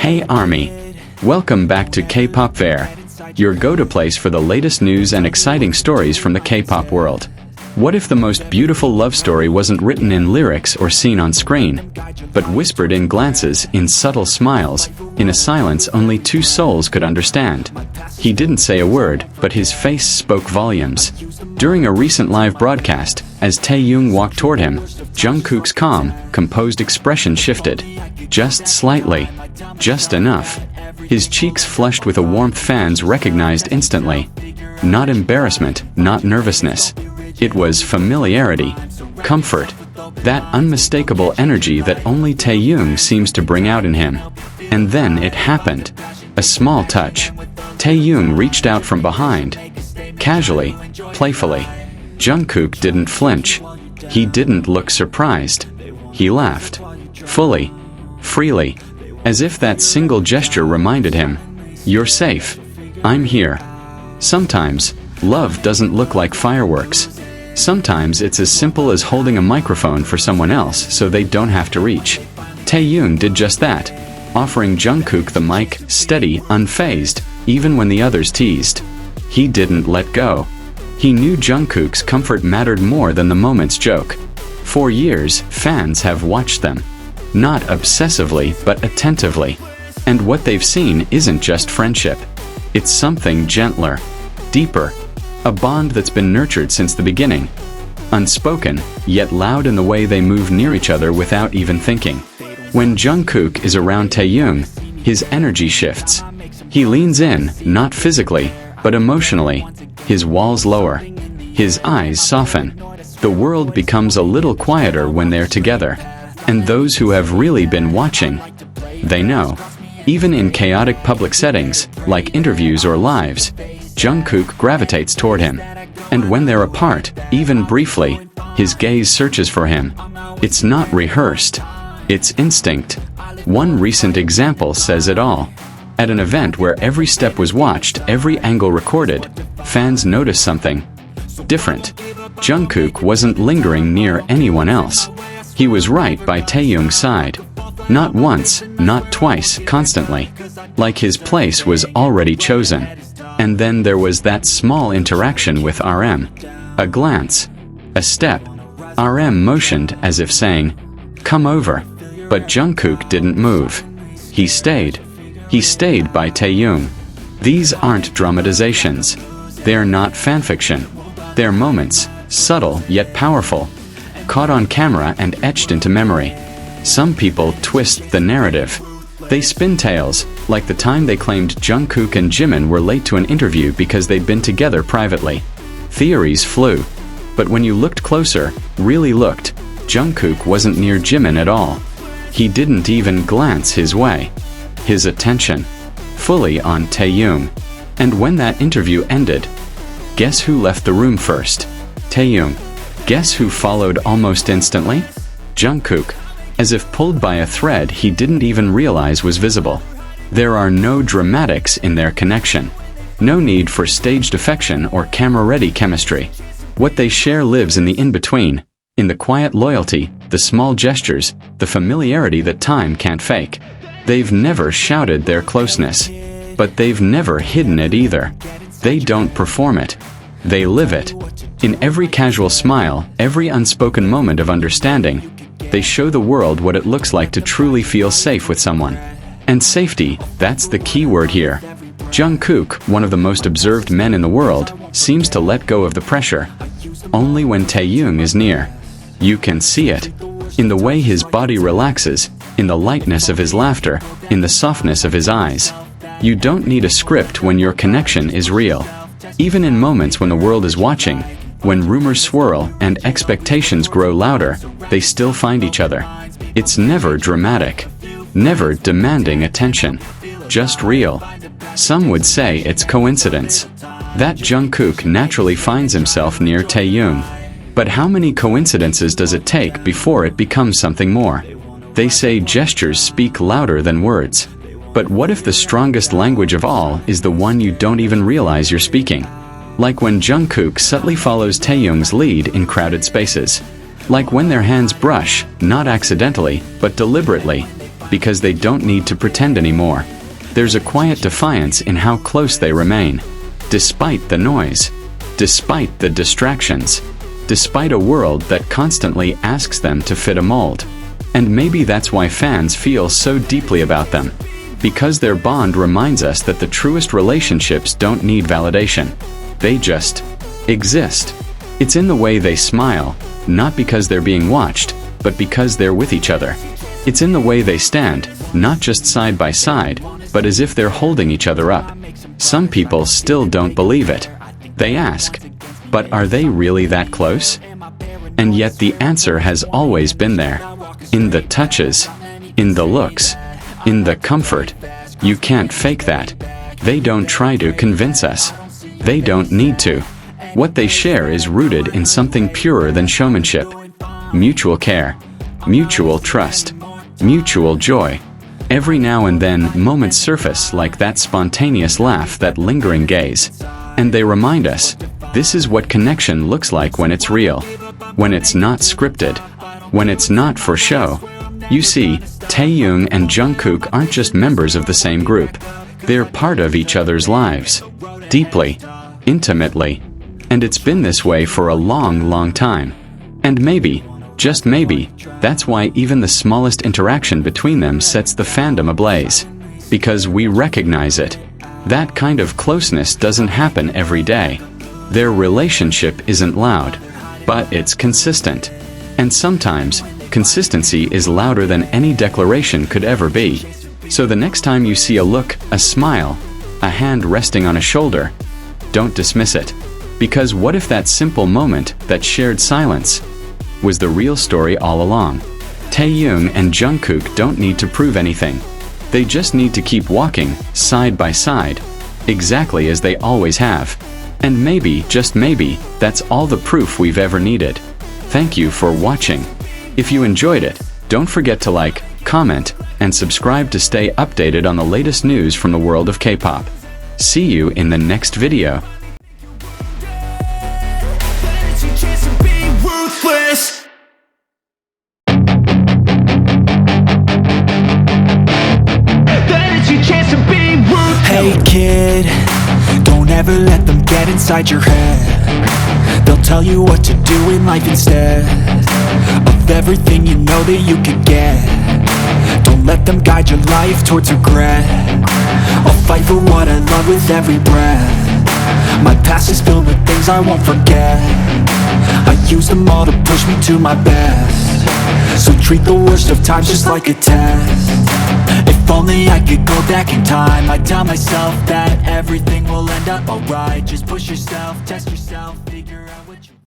Hey Army! Welcome back to K-Pop Fair, your go-to place for the latest news and exciting stories from the K-pop world. What if the most beautiful love story wasn't written in lyrics or seen on screen, but whispered in glances, in subtle smiles, in a silence only two souls could understand? He didn't say a word, but his face spoke volumes. During a recent live broadcast, as Taehyung walked toward him, Jungkook's calm, composed expression shifted. Just slightly. Just enough. His cheeks flushed with a warmth fans recognized instantly. Not embarrassment, not nervousness. It was familiarity, comfort, that unmistakable energy that only Taehyung seems to bring out in him. And then it happened. A small touch. Taehyung reached out from behind. Casually, playfully. Jungkook didn't flinch. He didn't look surprised. He laughed. Fully. Freely. As if that single gesture reminded him, "You're safe. I'm here." Sometimes, love doesn't look like fireworks. Sometimes it's as simple as holding a microphone for someone else so they don't have to reach. Taehyung did just that, offering Jungkook the mic, steady, unfazed, even when the others teased. He didn't let go. He knew Jungkook's comfort mattered more than the moment's joke. For years, fans have watched them. Not obsessively, but attentively. And what they've seen isn't just friendship. It's something gentler, deeper. A bond that's been nurtured since the beginning. Unspoken, yet loud in the way they move near each other without even thinking. When Jungkook is around Taehyung, his energy shifts. He leans in, not physically, but emotionally. His walls lower. His eyes soften. The world becomes a little quieter when they're together. And those who have really been watching, they know. Even in chaotic public settings, like interviews or lives, Jungkook gravitates toward him. And when they're apart, even briefly, his gaze searches for him. It's not rehearsed. It's instinct. One recent example says it all. At an event where every step was watched, every angle recorded, fans noticed something different. Jungkook wasn't lingering near anyone else. He was right by Taehyung's side. Not once, not twice, constantly. Like his place was already chosen. And then there was that small interaction with RM. A glance. A step. RM motioned as if saying, "Come over." But Jungkook didn't move. He stayed. He stayed by Taehyung. These aren't dramatizations. They're not fanfiction. They're moments, subtle yet powerful. Caught on camera and etched into memory. Some people twist the narrative. They spin tales, like the time they claimed Jungkook and Jimin were late to an interview because they'd been together privately. Theories flew. But when you looked closer, really looked, Jungkook wasn't near Jimin at all. He didn't even glance his way. His attention, fully on Taehyung. And when that interview ended, guess who left the room first? Taehyung. Guess who followed almost instantly? Jungkook. As if pulled by a thread he didn't even realize was visible. There are no dramatics in their connection. No need for staged affection or camera-ready chemistry. What they share lives in the in-between, in the quiet loyalty, the small gestures, the familiarity that time can't fake. They've never shouted their closeness. But they've never hidden it either. They don't perform it. They live it. In every casual smile, every unspoken moment of understanding, they show the world what it looks like to truly feel safe with someone. And safety, that's the key word here. Jungkook, one of the most observed men in the world, seems to let go of the pressure. Only when Taehyung is near. You can see it. In the way his body relaxes, in the lightness of his laughter, in the softness of his eyes. You don't need a script when your connection is real. Even in moments when the world is watching, when rumors swirl and expectations grow louder, they still find each other. It's never dramatic. Never demanding attention. Just real. Some would say it's coincidence. That Jungkook naturally finds himself near Taehyung. But how many coincidences does it take before it becomes something more? They say gestures speak louder than words. But what if the strongest language of all is the one you don't even realize you're speaking? Like when Jungkook subtly follows Taehyung's lead in crowded spaces. Like when their hands brush, not accidentally, but deliberately. because they don't need to pretend anymore. There's a quiet defiance in how close they remain, despite the noise, despite the distractions, despite a world that constantly asks them to fit a mold. And maybe that's why fans feel so deeply about them, because their bond reminds us that the truest relationships don't need validation. They just exist. It's in the way they smile, not because they're being watched, but because they're with each other. It's in the way they stand, not just side by side, but as if they're holding each other up. Some people still don't believe it. They ask, but are they really that close? And yet the answer has always been there. In the touches, in the looks, in the comfort. You can't fake that. They don't try to convince us. They don't need to. What they share is rooted in something purer than showmanship. Mutual care, mutual trust, mutual joy. Every now and then, moments surface like that spontaneous laugh, that lingering gaze. And they remind us, this is what connection looks like when it's real. When it's not scripted. When it's not for show. You see, Taehyung and Jungkook aren't just members of the same group. They're part of each other's lives. Deeply. Intimately. And it's been this way for a long, long time. And maybe, just maybe, that's why even the smallest interaction between them sets the fandom ablaze. Because we recognize it. That kind of closeness doesn't happen every day. Their relationship isn't loud, but it's consistent. And sometimes, consistency is louder than any declaration could ever be. So the next time you see a look, a smile, a hand resting on a shoulder, don't dismiss it. Because what if that simple moment, that shared silence, was the real story all along? Taehyung and Jungkook don't need to prove anything. They just need to keep walking, side by side, exactly as they always have. And maybe, just maybe, that's all the proof we've ever needed. Thank you for watching. If you enjoyed it, don't forget to like, comment, and subscribe to stay updated on the latest news from the world of K-pop. See you in the next video. Hey kid, don't ever let them get inside your head. They'll tell you what to do in life instead of everything you know that you could get. Don't let them guide your life towards regret. I'll fight for what I love with every breath. My past is filled with things I won't forget. I use them all to push me to my best. So treat the worst of times just like a test. If only I could go back in time, I'd tell myself that everything will end up alright. Just push yourself, test yourself, figure out what you